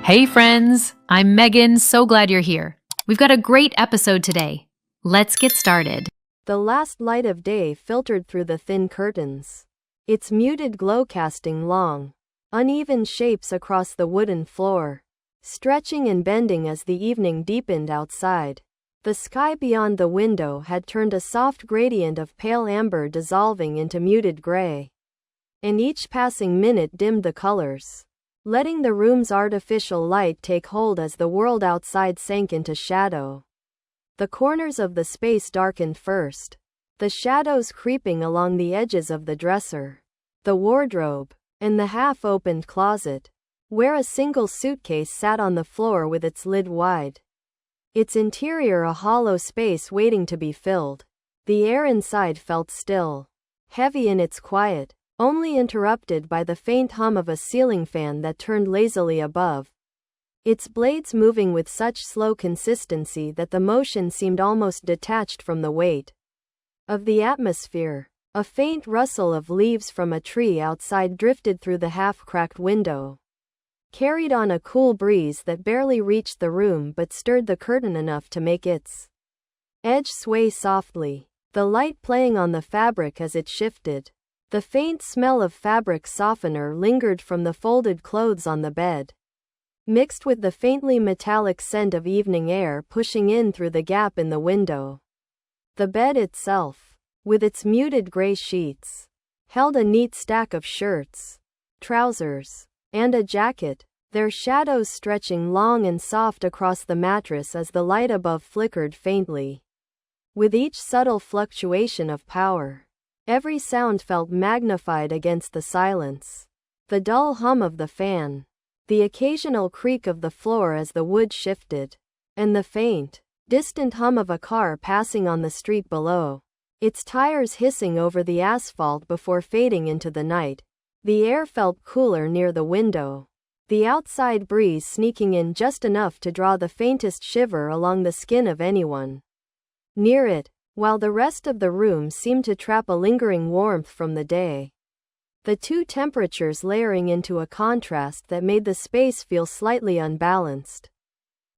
Hey friends, I'm Megan, so glad you're here. We've got a great episode today. Let's get started. The last light of day filtered through the thin curtains, its muted glow casting long, uneven shapes across the wooden floor, stretching and bending as the evening deepened outside. The sky beyond the window had turned a soft gradient of pale amber dissolving into muted gray, and each passing minute dimmed the colors, letting the room's artificial light take hold as the world outside sank into shadow. The corners of the space darkened first, the shadows creeping along the edges of the dresser, the wardrobe, and the half-opened closet, where a single suitcase sat on the floor with its lid wide, its interior a hollow space waiting to be filled. The air inside felt still, heavy in its quiet, only interrupted by the faint hum of a ceiling fan that turned lazily above, its blades moving with such slow consistency that the motion seemed almost detached from the weight of the atmosphere. A faint rustle of leaves from a tree outside drifted through the half-cracked window, carried on a cool breeze that barely reached the room but stirred the curtain enough to make its edge sway softly, the light playing on the fabric as it shifted. The faint smell of fabric softener lingered from the folded clothes on the bed, mixed with the faintly metallic scent of evening air pushing in through the gap in the window. The bed itself, with its muted gray sheets, held a neat stack of shirts, trousers, and a jacket, their shadows stretching long and soft across the mattress as the light above flickered faintly. With each subtle fluctuation of power, every sound felt magnified against the silence. The dull hum of the fan, the occasional creak of the floor as the wood shifted, and the faint, distant hum of a car passing on the street below, its tires hissing over the asphalt before fading into the night. The air felt cooler near the window, the outside breeze sneaking in just enough to draw the faintest shiver along the skin of anyone near it, while the rest of the room seemed to trap a lingering warmth from the day. The two temperatures layering into a contrast that made the space feel slightly unbalanced.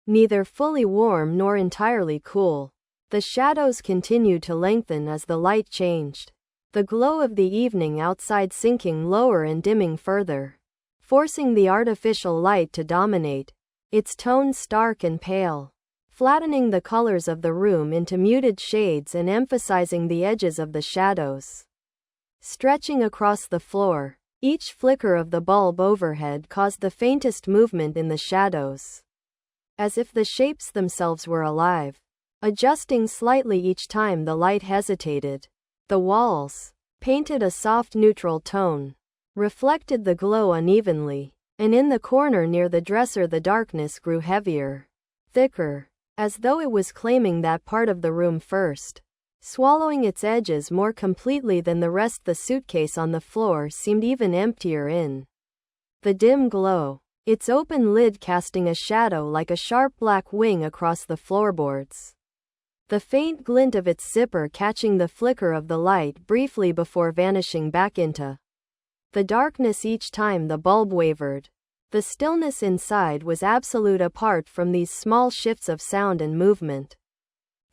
Neither fully warm nor entirely cool. The shadows continued to lengthen as the light changed, the glow of the evening outside sinking lower and dimming further, forcing the artificial light to dominate, its tones stark and pale, flattening the colors of the room into muted shades and emphasizing the edges of the shadows stretching across the floor. Each flicker of the bulb overhead caused the faintest movement in the shadows, as if the shapes themselves were alive, adjusting slightly each time the light hesitated. The walls, painted a soft neutral tone, reflected the glow unevenly, and in the corner near the dresser the darkness grew heavier, thicker, as though it was claiming that part of the room first, swallowing its edges more completely than the rest. The suitcase on the floor seemed even emptier in the dim glow, its open lid casting a shadow like a sharp black wing across the floorboards, the faint glint of its zipper catching the flicker of the light briefly before vanishing back into the darkness each time the bulb wavered. The stillness inside was absolute apart from these small shifts of sound and movement.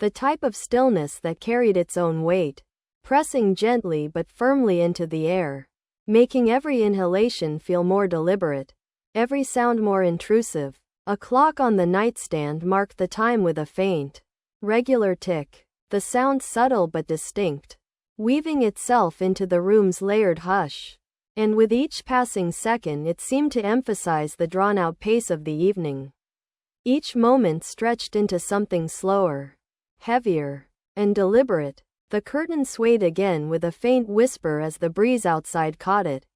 The type of stillness that carried its own weight, pressing gently but firmly into the air, making every inhalation feel more deliberate, every sound more intrusive. A clock on the nightstand marked the time with a faint, regular tick, the sound subtle but distinct, weaving itself into the room's layered hush. And with each passing second it seemed to emphasize the drawn-out pace of the evening. Each moment stretched into something slower, heavier, and deliberate. The curtain swayed again with a faint whisper as the breeze outside caught it,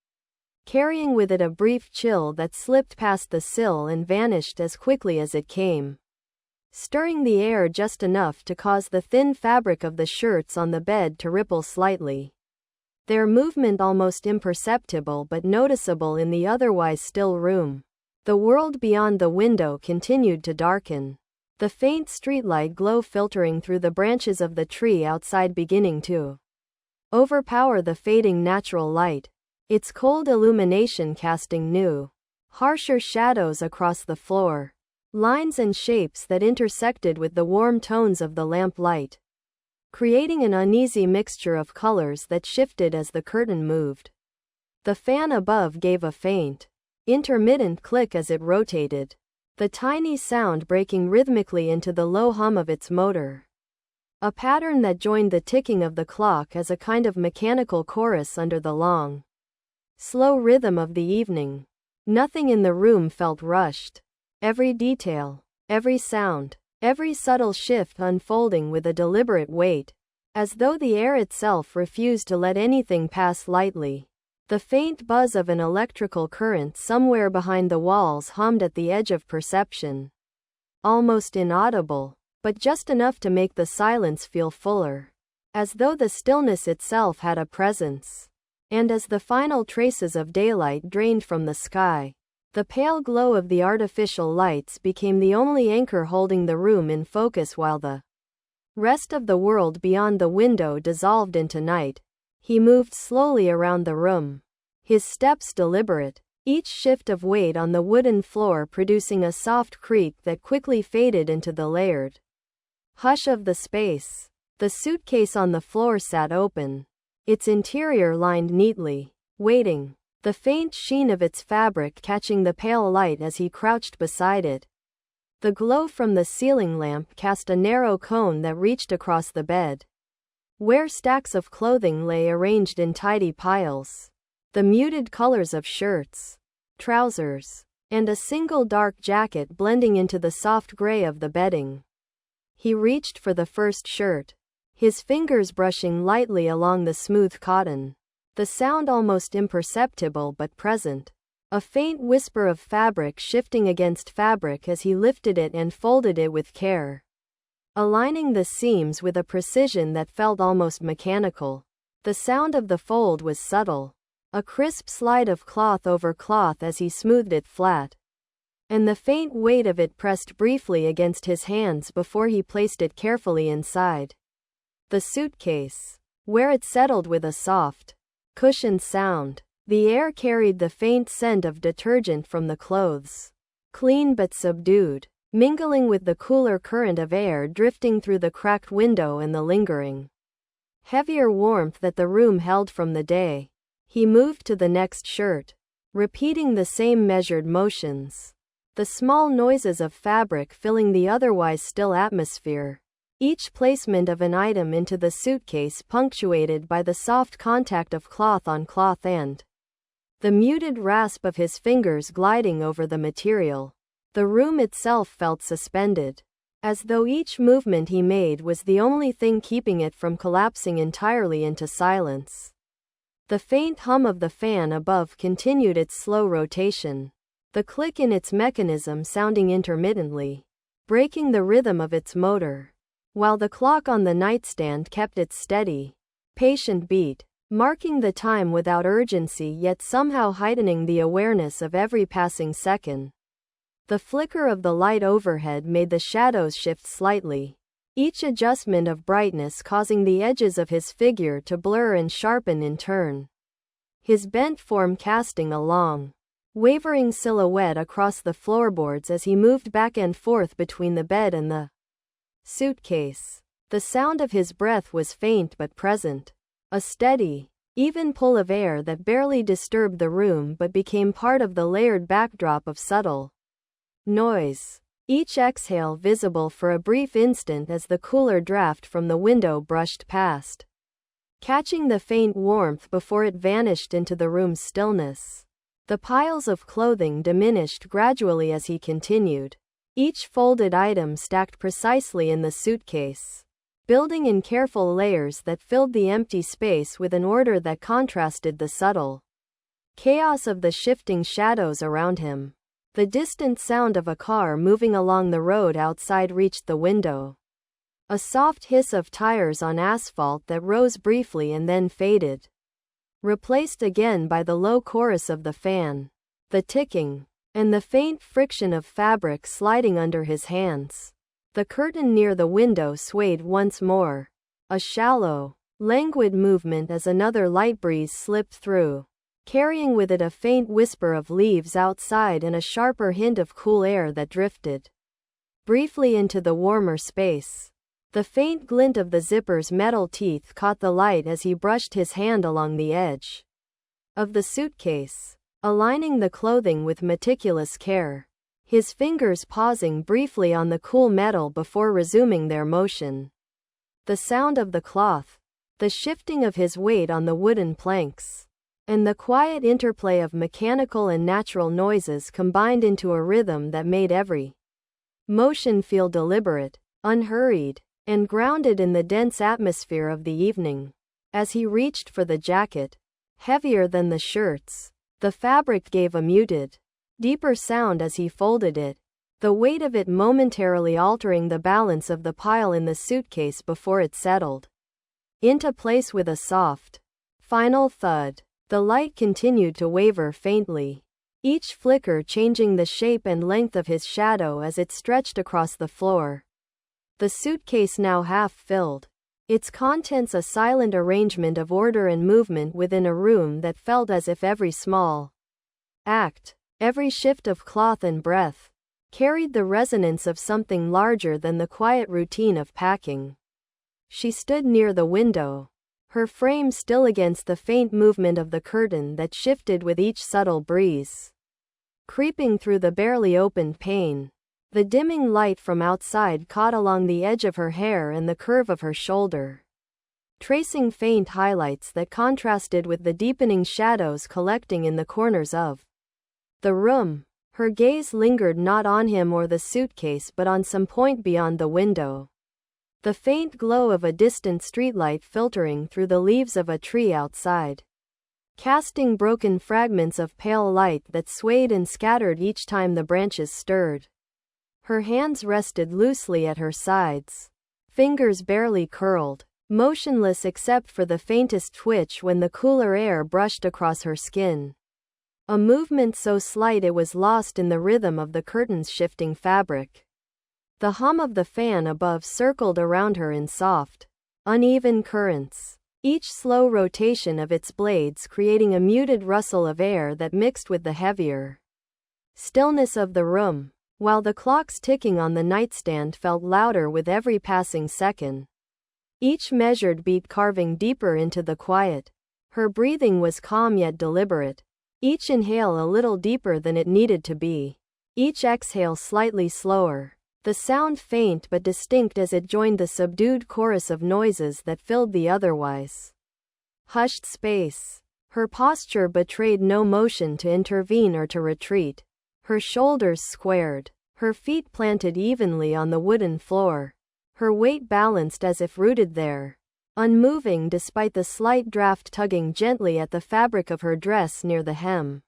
carrying with it a brief chill that slipped past the sill and vanished as quickly as it came, stirring the air just enough to cause the thin fabric of the shirts on the bed to ripple slightly, their movement almost imperceptible but noticeable in the otherwise still room. The world beyond the window continued to darken, the faint streetlight glow filtering through the branches of the tree outside beginning to overpower the fading natural light, its cold illumination casting new, harsher shadows across the floor, lines and shapes that intersected with the warm tones of the lamp light, creating an uneasy mixture of colors that shifted as the curtain moved. The fan above gave a faint, intermittent click as it rotated, the tiny sound breaking rhythmically into the low hum of its motor. A pattern that joined the ticking of the clock as a kind of mechanical chorus under the long, slow rhythm of the evening. Nothing in the room felt rushed. Every detail, every sound, every subtle shift unfolding with a deliberate weight, as though the air itself refused to let anything pass lightly. The faint buzz of an electrical current somewhere behind the walls hummed at the edge of perception. Almost inaudible, but just enough to make the silence feel fuller, as though the stillness itself had a presence. And as the final traces of daylight drained from the sky, the pale glow of the artificial lights became the only anchor holding the room in focus while the rest of the world beyond the window dissolved into night. He moved slowly around the room, his steps deliberate, each shift of weight on the wooden floor producing a soft creak that quickly faded into the layered hush of the space. The suitcase on the floor sat open, its interior lined neatly, waiting, the faint sheen of its fabric catching the pale light as he crouched beside it. The glow from the ceiling lamp cast a narrow cone that reached across the bed, where stacks of clothing lay arranged in tidy piles. The muted colors of shirts, trousers, and a single dark jacket blending into the soft gray of the bedding. He reached for the first shirt, his fingers brushing lightly along the smooth cotton, the sound almost imperceptible but present, a faint whisper of fabric shifting against fabric as he lifted it and folded it with care, aligning the seams with a precision that felt almost mechanical. The sound of the fold was subtle, a crisp slide of cloth over cloth as he smoothed it flat, and the faint weight of it pressed briefly against his hands before he placed it carefully inside the suitcase, where it settled with a soft, cushioned sound. The air carried the faint scent of detergent from the clothes, clean but subdued, mingling with the cooler current of air drifting through the cracked window and the lingering, heavier warmth that the room held from the day. He moved to the next shirt, repeating the same measured motions, the small noises of fabric filling the otherwise still atmosphere, each placement of an item into the suitcase punctuated by the soft contact of cloth on cloth and the muted rasp of his fingers gliding over the material. The room itself felt suspended, as though each movement he made was the only thing keeping it from collapsing entirely into silence. The faint hum of the fan above continued its slow rotation, the click in its mechanism sounding intermittently, breaking the rhythm of its motor, while the clock on the nightstand kept its steady, patient beat, marking the time without urgency yet somehow heightening the awareness of every passing second. The flicker of the light overhead made the shadows shift slightly, each adjustment of brightness causing the edges of his figure to blur and sharpen in turn, his bent form casting a long, wavering silhouette across the floorboards as he moved back and forth between the bed and the suitcase. The sound of his breath was faint but present, a steady, even pull of air that barely disturbed the room but became part of the layered backdrop of subtle noise, each exhale visible for a brief instant as the cooler draft from the window brushed past, catching the faint warmth before it vanished into the room's stillness. The piles of clothing diminished gradually as he continued, each folded item stacked precisely in the suitcase, building in careful layers that filled the empty space with an order that contrasted the subtle chaos of the shifting shadows around him. The distant sound of a car moving along the road outside reached the window, a soft hiss of tires on asphalt that rose briefly and then faded, replaced again by the low chorus of the fan, the ticking, and the faint friction of fabric sliding under his hands. The curtain near the window swayed once more, a shallow, languid movement as another light breeze slipped through, carrying with it a faint whisper of leaves outside and a sharper hint of cool air that drifted briefly into the warmer space. The faint glint of the zipper's metal teeth caught the light as he brushed his hand along the edge of the suitcase, aligning the clothing with meticulous care, his fingers pausing briefly on the cool metal before resuming their motion. The sound of the cloth, the shifting of his weight on the wooden planks, and the quiet interplay of mechanical and natural noises combined into a rhythm that made every motion feel deliberate, unhurried, and grounded in the dense atmosphere of the evening. As he reached for the jacket, heavier than the shirts, the fabric gave a muted, deeper sound as he folded it, the weight of it momentarily altering the balance of the pile in the suitcase before it settled into place with a soft, final thud. The light continued to waver faintly, each flicker changing the shape and length of his shadow as it stretched across the floor. The suitcase now half filled, its contents a silent arrangement of order and movement within a room that felt as if every small act, every shift of cloth and breath, carried the resonance of something larger than the quiet routine of packing. She stood near the window, her frame still against the faint movement of the curtain that shifted with each subtle breeze. Creeping through the barely opened pane, the dimming light from outside caught along the edge of her hair and the curve of her shoulder, tracing faint highlights that contrasted with the deepening shadows collecting in the corners of the room. Her gaze lingered not on him or the suitcase but on some point beyond the window. The faint glow of a distant streetlight filtering through the leaves of a tree outside, casting broken fragments of pale light that swayed and scattered each time the branches stirred. Her hands rested loosely at her sides, fingers barely curled, motionless except for the faintest twitch when the cooler air brushed across her skin. A movement so slight it was lost in the rhythm of the curtain's shifting fabric. The hum of the fan above circled around her in soft, uneven currents, each slow rotation of its blades creating a muted rustle of air that mixed with the heavier stillness of the room, while the clocks ticking on the nightstand felt louder with every passing second, each measured beat carving deeper into the quiet. Her breathing was calm yet deliberate, each inhale a little deeper than it needed to be, each exhale slightly slower. The sound faint but distinct as it joined the subdued chorus of noises that filled the otherwise hushed space. Her posture betrayed no motion to intervene or to retreat, her shoulders squared, her feet planted evenly on the wooden floor, her weight balanced as if rooted there, unmoving despite the slight draft tugging gently at the fabric of her dress near the hem.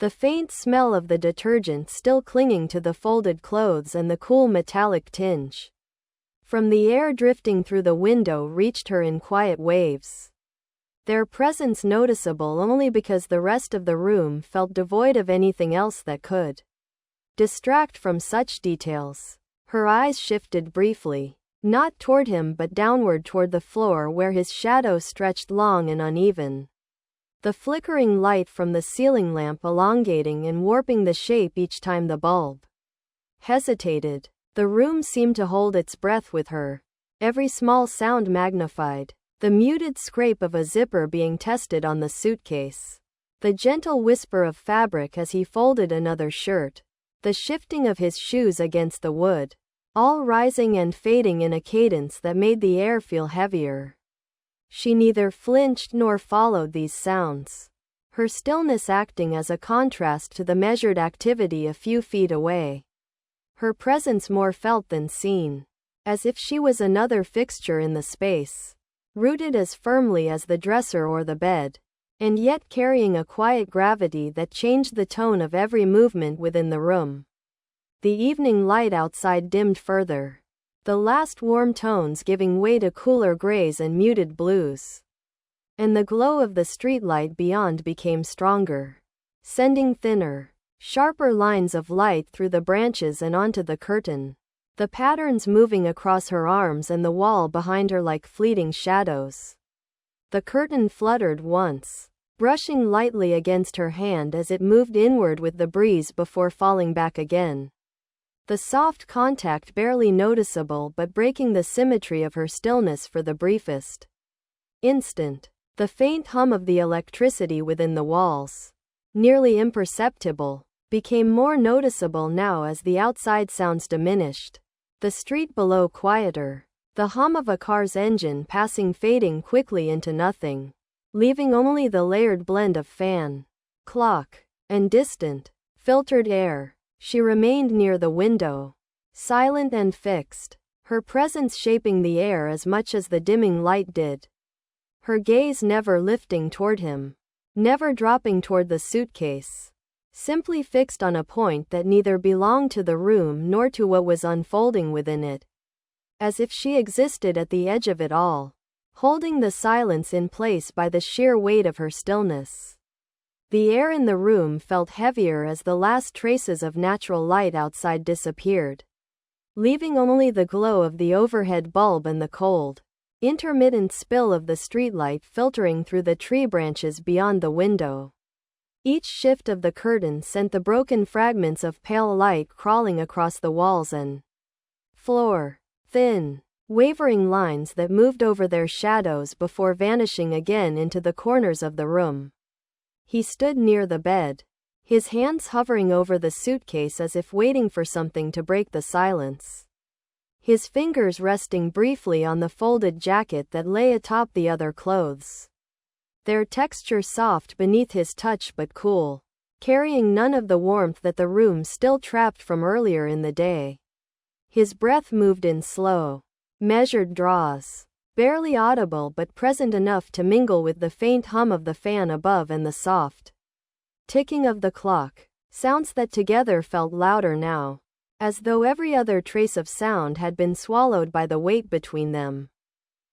The faint smell of the detergent still clinging to the folded clothes and the cool metallic tinge from the air drifting through the window reached her in quiet waves, their presence noticeable only because the rest of the room felt devoid of anything else that could distract from such details. Her eyes shifted briefly, not toward him but downward toward the floor where his shadow stretched long and uneven, the flickering light from the ceiling lamp elongating and warping the shape each time the bulb hesitated. The room seemed to hold its breath with her, every small sound magnified, the muted scrape of a zipper being tested on the suitcase, the gentle whisper of fabric as he folded another shirt, the shifting of his shoes against the wood, all rising and fading in a cadence that made the air feel heavier. She neither flinched nor followed these sounds, her stillness acting as a contrast to the measured activity a few feet away. Her presence more felt than seen, as if she was another fixture in the space, rooted as firmly as the dresser or the bed, and yet carrying a quiet gravity that changed the tone of every movement within the room. The evening light outside dimmed further, the last warm tones giving way to cooler grays and muted blues. And the glow of the streetlight beyond became stronger, sending thinner, sharper lines of light through the branches and onto the curtain, the patterns moving across her arms and the wall behind her like fleeting shadows. The curtain fluttered once, brushing lightly against her hand as it moved inward with the breeze before falling back again. The soft contact barely noticeable but breaking the symmetry of her stillness for the briefest instant. The faint hum of the electricity within the walls, nearly imperceptible, became more noticeable now as the outside sounds diminished. The street below quieter, the hum of a car's engine passing fading quickly into nothing, leaving only the layered blend of fan, clock, and distant, filtered air. She remained near the window, silent and fixed, her presence shaping the air as much as the dimming light did. Her gaze never lifting toward him, never dropping toward the suitcase, simply fixed on a point that neither belonged to the room nor to what was unfolding within it. As if she existed at the edge of it all, holding the silence in place by the sheer weight of her stillness. The air in the room felt heavier as the last traces of natural light outside disappeared, leaving only the glow of the overhead bulb and the cold, intermittent spill of the streetlight filtering through the tree branches beyond the window. Each shift of the curtain sent the broken fragments of pale light crawling across the walls and floor, thin, wavering lines that moved over their shadows before vanishing again into the corners of the room. He stood near the bed, his hands hovering over the suitcase as if waiting for something to break the silence. His fingers resting briefly on the folded jacket that lay atop the other clothes, their texture soft beneath his touch but cool, carrying none of the warmth that the room still trapped from earlier in the day. His breath moved in slow, measured draws, barely audible but present enough to mingle with the faint hum of the fan above and the soft ticking of the clock, sounds that together felt louder now, as though every other trace of sound had been swallowed by the weight between them.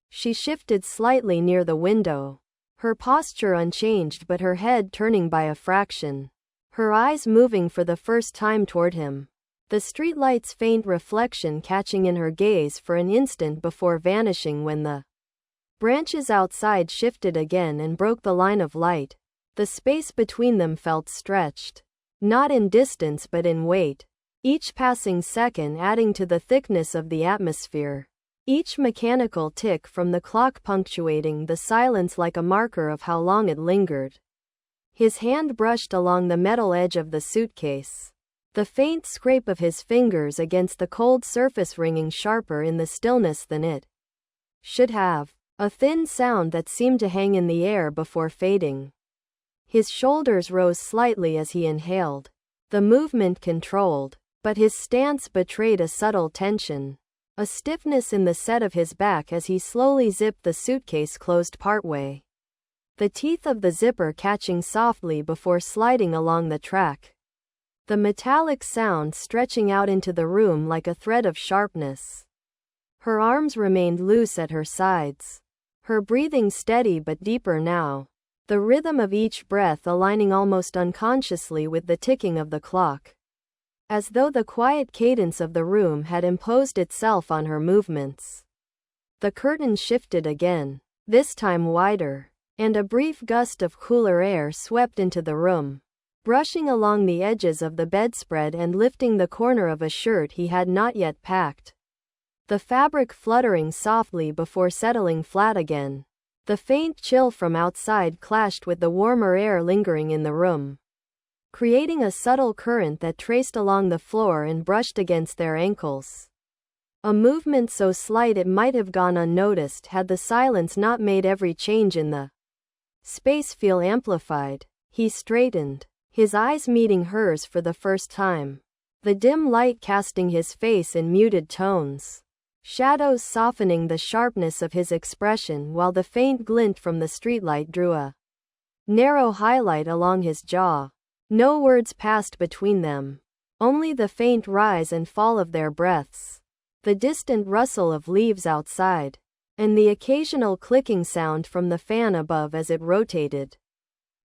She shifted slightly near the window, her posture unchanged but her head turning by a fraction, her eyes moving for the first time toward him, the streetlight's faint reflection catching in her gaze for an instant before vanishing when the branches outside shifted again and broke the line of light. The space between them felt stretched, not in distance but in weight, each passing second adding to the thickness of the atmosphere, each mechanical tick from the clock punctuating the silence like a marker of how long it lingered. His hand brushed along the metal edge of the suitcase, the faint scrape of his fingers against the cold surface ringing sharper in the stillness than it should have, a thin sound that seemed to hang in the air before fading. His shoulders rose slightly as he inhaled, the movement controlled, but his stance betrayed a subtle tension, a stiffness in the set of his back as he slowly zipped the suitcase closed partway, the teeth of the zipper catching softly before sliding along the track, the metallic sound stretching out into the room like a thread of sharpness. Her arms remained loose at her sides, her breathing steady but deeper now, the rhythm of each breath aligning almost unconsciously with the ticking of the clock, as though the quiet cadence of the room had imposed itself on her movements. The curtain shifted again, this time wider, and a brief gust of cooler air swept into the room, brushing along the edges of the bedspread and lifting the corner of a shirt he had not yet packed, the fabric fluttering softly before settling flat again. The faint chill from outside clashed with the warmer air lingering in the room, creating a subtle current that traced along the floor and brushed against their ankles. A movement so slight it might have gone unnoticed had the silence not made every change in the space feel amplified. He straightened, his eyes meeting hers for the first time, the dim light casting his face in muted tones, shadows softening the sharpness of his expression while the faint glint from the streetlight drew a narrow highlight along his jaw. No words passed between them, only the faint rise and fall of their breaths, the distant rustle of leaves outside, and the occasional clicking sound from the fan above as it rotated.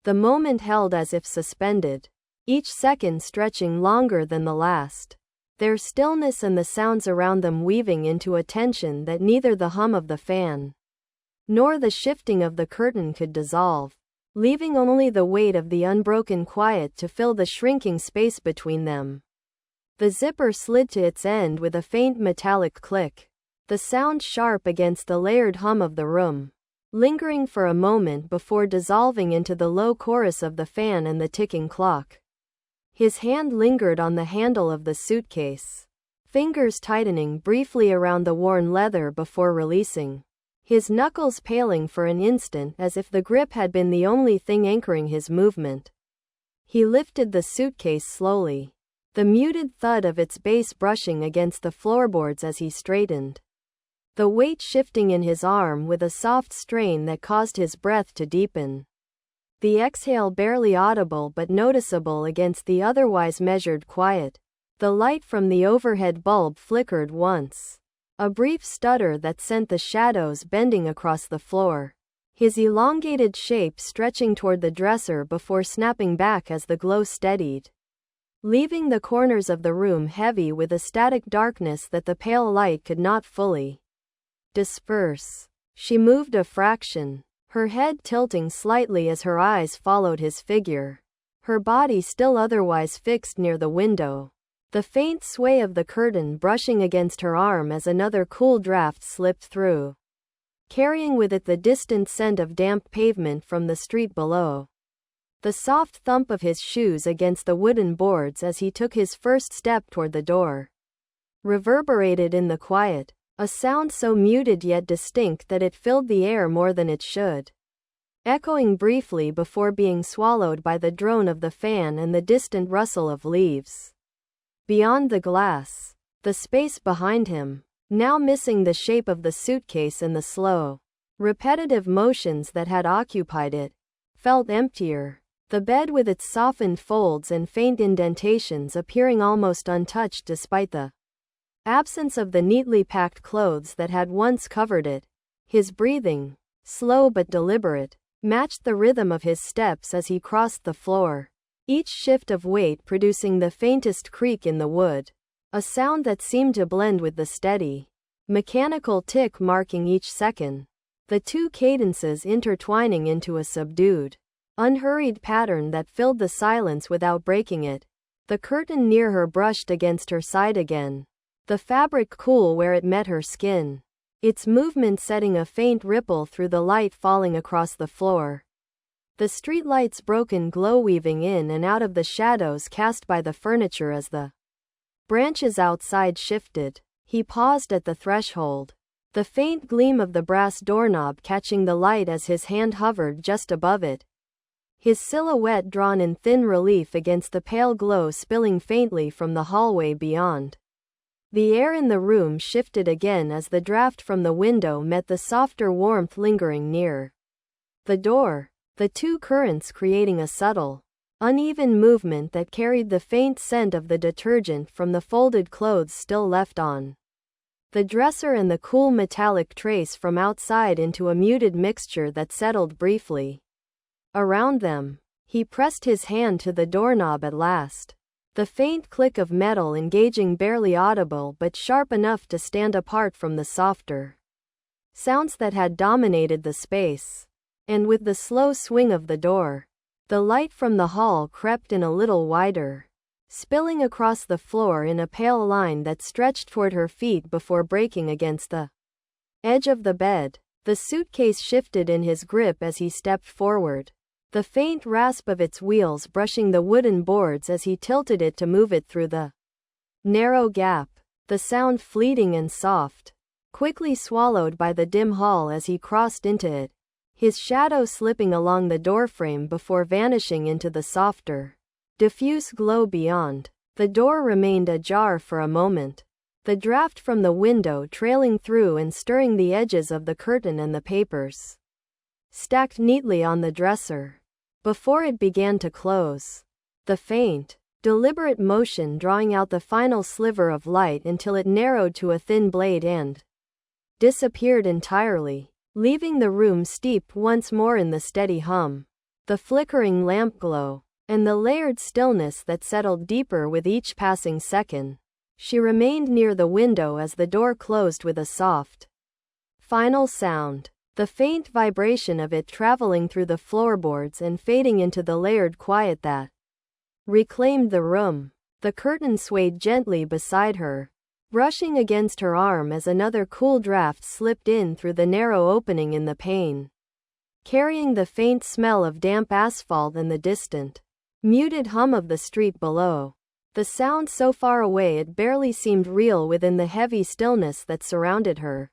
The moment held as if suspended, each second stretching longer than the last, their stillness and the sounds around them weaving into a tension that neither the hum of the fan nor the shifting of the curtain could dissolve. leaving only the weight of the unbroken quiet to fill the shrinking space between them. The zipper slid to its end with a faint metallic click, the sound sharp against the layered hum of the room, lingering for a moment before dissolving into the low chorus of the fan and the ticking clock. His hand lingered on the handle of the suitcase, fingers tightening briefly around the worn leather before releasing, his knuckles paling for an instant as if the grip had been the only thing anchoring his movement. He lifted the suitcase slowly, the muted thud of its base brushing against the floorboards as he straightened, the weight shifting in his arm with a soft strain that caused his breath to deepen. The exhale barely audible but noticeable against the otherwise measured quiet. The light from the overhead bulb flickered once, a brief stutter that sent the shadows bending across the floor, his elongated shape stretching toward the dresser before snapping back as the glow steadied, leaving the corners of the room heavy with a static darkness that the pale light could not fully disperse. She moved a fraction, her head tilting slightly as her eyes followed his figure, her body still otherwise fixed near the window, the faint sway of the curtain brushing against her arm as another cool draft slipped through, carrying with it the distant scent of damp pavement from the street below. The soft thump of his shoes against the wooden boards as he took his first step toward the door reverberated in the quiet, a sound so muted yet distinct that it filled the air more than it should, echoing briefly before being swallowed by the drone of the fan and the distant rustle of leaves. Beyond the glass, the space behind him, now missing the shape of the suitcase and the slow, repetitive motions that had occupied it, felt emptier, the bed with its softened folds and faint indentations appearing almost untouched despite the absence of the neatly packed clothes that had once covered it. His breathing, slow but deliberate, matched the rhythm of his steps as he crossed the floor, each shift of weight producing the faintest creak in the wood, a sound that seemed to blend with the steady, mechanical tick marking each second, the two cadences intertwining into a subdued, unhurried pattern that filled the silence without breaking it. The curtain near her brushed against her side again, the fabric cool where it met her skin, its movement setting a faint ripple through the light falling across the floor. The streetlight's broken glow weaving in and out of the shadows cast by the furniture as the branches outside shifted. He paused at the threshold, the faint gleam of the brass doorknob catching the light as his hand hovered just above it, his silhouette drawn in thin relief against the pale glow spilling faintly from the hallway beyond. The air in the room shifted again as the draft from the window met the softer warmth lingering near the door, the two currents creating a subtle, uneven movement that carried the faint scent of the detergent from the folded clothes still left on the dresser and the cool metallic trace from outside into a muted mixture that settled briefly around them. He pressed his hand to the doorknob at last, the faint click of metal engaging barely audible but sharp enough to stand apart from the softer sounds that had dominated the space. And with the slow swing of the door, the light from the hall crept in a little wider, spilling across the floor in a pale line that stretched toward her feet before breaking against the edge of the bed. The suitcase shifted in his grip as he stepped forward, the faint rasp of its wheels brushing the wooden boards as he tilted it to move it through the narrow gap, the sound fleeting and soft, quickly swallowed by the dim hall as he crossed into it, his shadow slipping along the doorframe before vanishing into the softer, diffuse glow beyond. The door remained ajar for a moment, the draft from the window trailing through and stirring the edges of the curtain and the papers stacked neatly on the dresser, before it began to close, the faint, deliberate motion drawing out the final sliver of light until it narrowed to a thin blade and disappeared entirely, leaving the room steeped once more in the steady hum, the flickering lamp glow, and the layered stillness that settled deeper with each passing second. She remained near the window as the door closed with a soft, final sound. the faint vibration of it traveling through the floorboards and fading into the layered quiet that reclaimed the room. The curtain swayed gently beside her, brushing against her arm as another cool draft slipped in through the narrow opening in the pane, carrying the faint smell of damp asphalt and the distant, muted hum of the street below. The sound so far away it barely seemed real within the heavy stillness that surrounded her.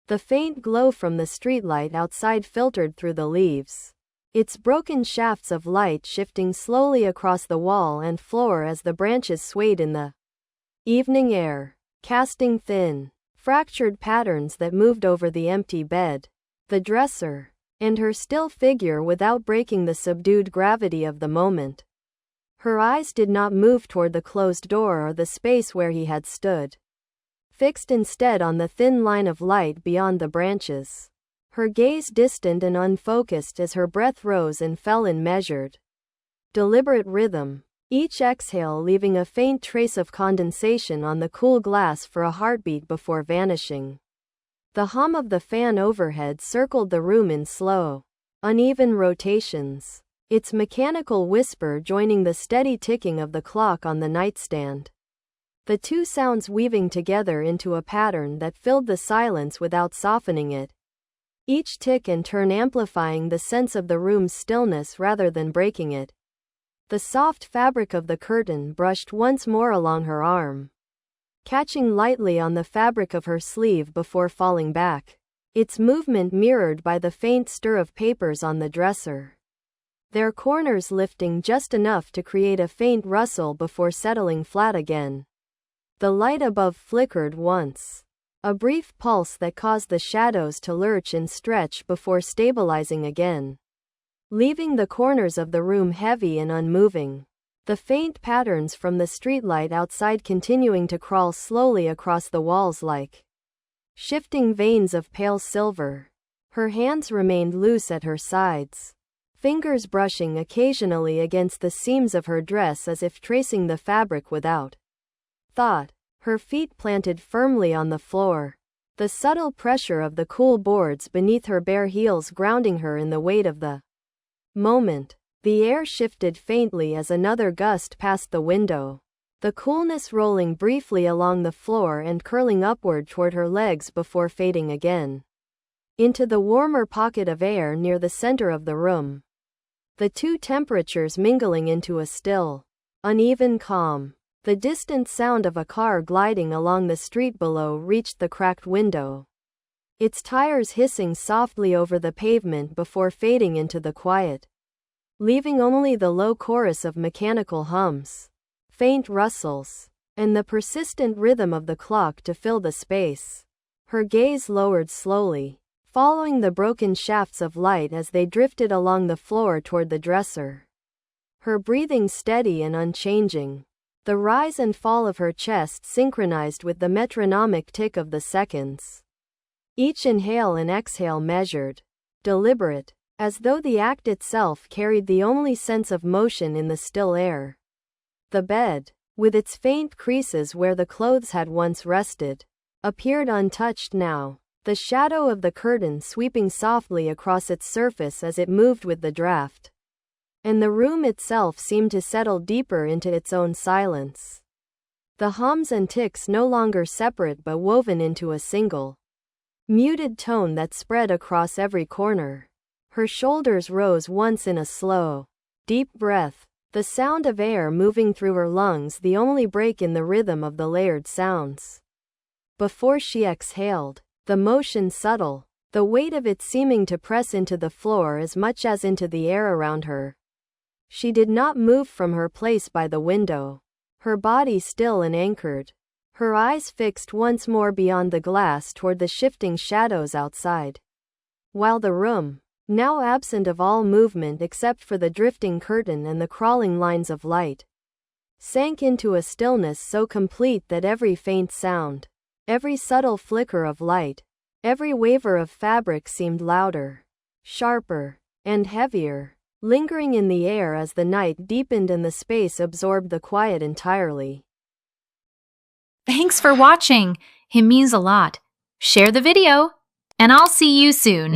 The faint glow from the streetlight outside filtered through the leaves, its broken shafts of light shifting slowly across the wall and floor as the branches swayed in the evening air, casting thin, fractured patterns that moved over the empty bed, the dresser, and her still figure without breaking the subdued gravity of the moment. Her eyes did not move toward the closed door or the space where he had stood, fixed instead on the thin line of light beyond the branches, her gaze distant and unfocused as her breath rose and fell in measured, deliberate rhythm, each exhale leaving a faint trace of condensation on the cool glass for a heartbeat before vanishing. The hum of the fan overhead circled the room in slow, uneven rotations, its mechanical whisper joining the steady ticking of the clock on the nightstand. The two sounds weaving together into a pattern that filled the silence without softening it, each tick and turn amplifying the sense of the room's stillness rather than breaking it. The soft fabric of the curtain brushed once more along her arm, catching lightly on the fabric of her sleeve before falling back, its movement mirrored by the faint stir of papers on the dresser, their corners lifting just enough to create a faint rustle before settling flat again. The light above flickered once, a brief pulse that caused the shadows to lurch and stretch before stabilizing again, leaving the corners of the room heavy and unmoving, the faint patterns from the streetlight outside continuing to crawl slowly across the walls like shifting veins of pale silver. Her hands remained loose at her sides, fingers brushing occasionally against the seams of her dress as if tracing the fabric without thought, her feet planted firmly on the floor, the subtle pressure of the cool boards beneath her bare heels grounding her in the weight of the moment. The air shifted faintly as another gust passed the window, the coolness rolling briefly along the floor and curling upward toward her legs before fading again into the warmer pocket of air near the center of the room, the two temperatures mingling into a still, uneven calm. The distant sound of a car gliding along the street below reached the cracked window, its tires hissing softly over the pavement before fading into the quiet, leaving only the low chorus of mechanical hums, faint rustles, and the persistent rhythm of the clock to fill the space. Her gaze lowered slowly, following the broken shafts of light as they drifted along the floor toward the dresser, her breathing steady and unchanging, the rise and fall of her chest synchronized with the metronomic tick of the seconds, each inhale and exhale measured, deliberate, as though the act itself carried the only sense of motion in the still air. The bed, with its faint creases where the clothes had once rested, appeared untouched now, the shadow of the curtain sweeping softly across its surface as it moved with the draft, and the room itself seemed to settle deeper into its own silence. The hums and ticks no longer separate but woven into a single, muted tone that spread across every corner. Her shoulders rose once in a slow, deep breath, the sound of air moving through her lungs the only break in the rhythm of the layered sounds. Before she exhaled, the motion subtle, the weight of it seeming to press into the floor as much as into the air around her. She did not move from her place by the window, her body still and anchored, her eyes fixed once more beyond the glass toward the shifting shadows outside, while the room, now absent of all movement except for the drifting curtain and the crawling lines of light, sank into a stillness so complete that every faint sound, every subtle flicker of light, every waver of fabric seemed louder, sharper, and heavier, lingering in the air as the night deepened and the space absorbed the quiet entirely. Thanks for watching. It means a lot. Share the video, and I'll see you soon.